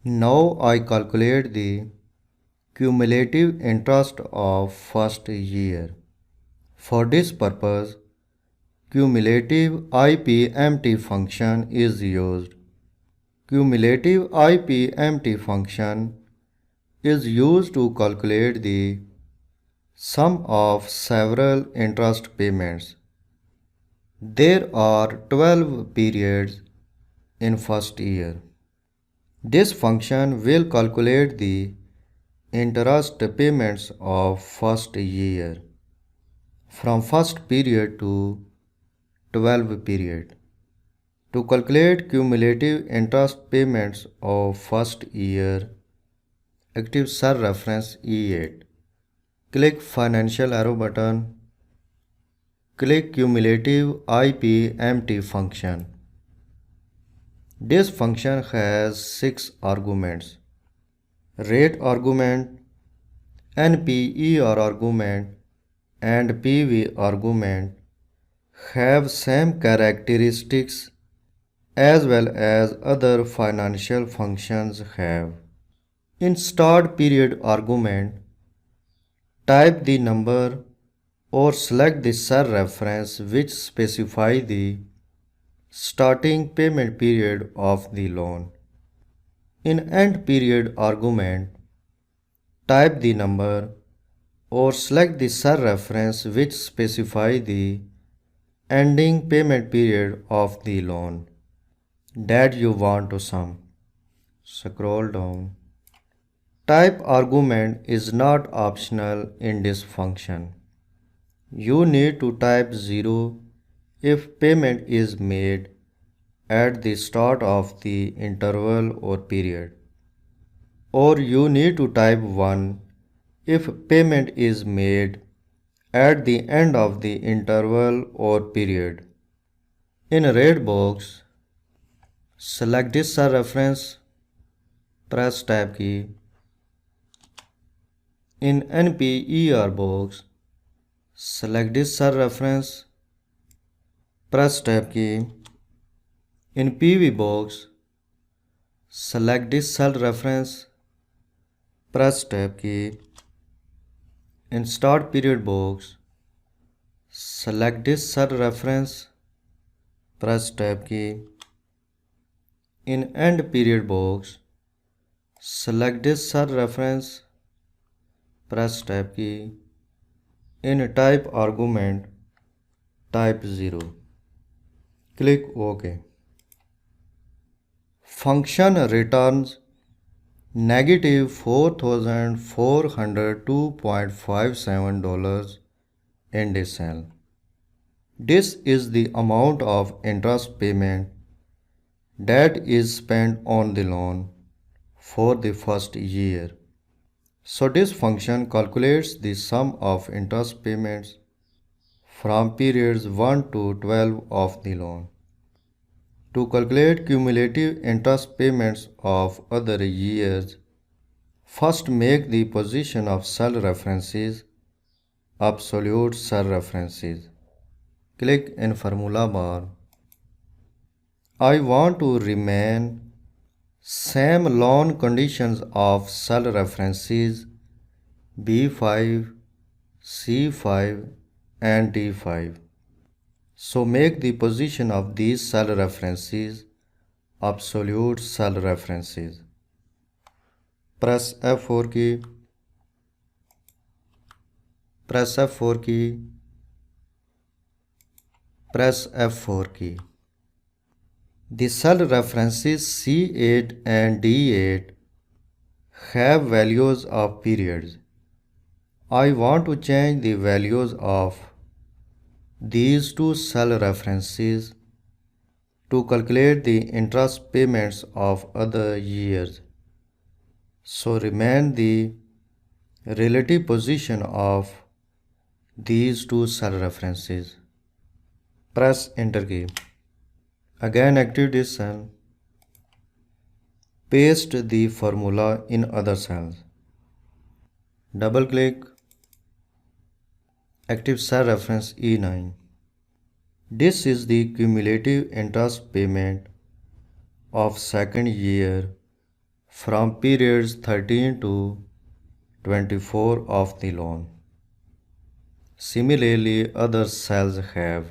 Now I calculate the cumulative interest of first year. For this purpose, cumulative IPMT function is used. Cumulative IPMT function is used to calculate the sum of several interest payments. There are 12 periods in first year. This function will calculate the interest payments of first year from first period to 12 period. To calculate cumulative interest payments of first year, active cell reference E8. Click financial arrow button. Click cumulative IPMT function. This function has 6 arguments: rate argument, NPER argument, and PV argument have same characteristics as well as other financial functions have. In start period argument, type the number or select the cell reference which specify the starting payment period of the loan. In end period argument, type the number or select the cell reference which specify the ending payment period of the loan that you want to sum. Scroll down. Type argument is not optional in this function. You need to type 0 if payment is made at the start of the interval or period, or you need to type 1 if payment is made at the end of the interval or period. In red box, select this cell reference, press tab key. In NPER box, select this cell reference, press tab key. In PV box, select this cell reference, press tab key. In start period box, select this cell reference, press tab key. In end period box, select this cell reference, press tab key. In type argument, type 0. Click OK. Function returns negative $4,402.57 in this cell. This is the amount of interest payment that is spent on the loan for the first year. So this function calculates the sum of interest payments from periods 1 to 12 of the loan. To calculate cumulative interest payments of other years, first make the position of cell references absolute cell references. Click in formula bar. I want to remain same loan conditions of cell references B5, C5 and D5. So make the position of these cell references absolute cell references. Press F4 key. Press F4 key. Press F4 key. The cell references C8 and D8 have values of periods. I want to change the values of these two cell references to calculate the interest payments of other years. So remain the relative position of these two cell references. Press enter key. Again activate this cell. Paste the formula in other cells. Double click. Active cell reference E9. This is the cumulative interest payment of second year from periods 13 to 24 of the loan. Similarly, other cells have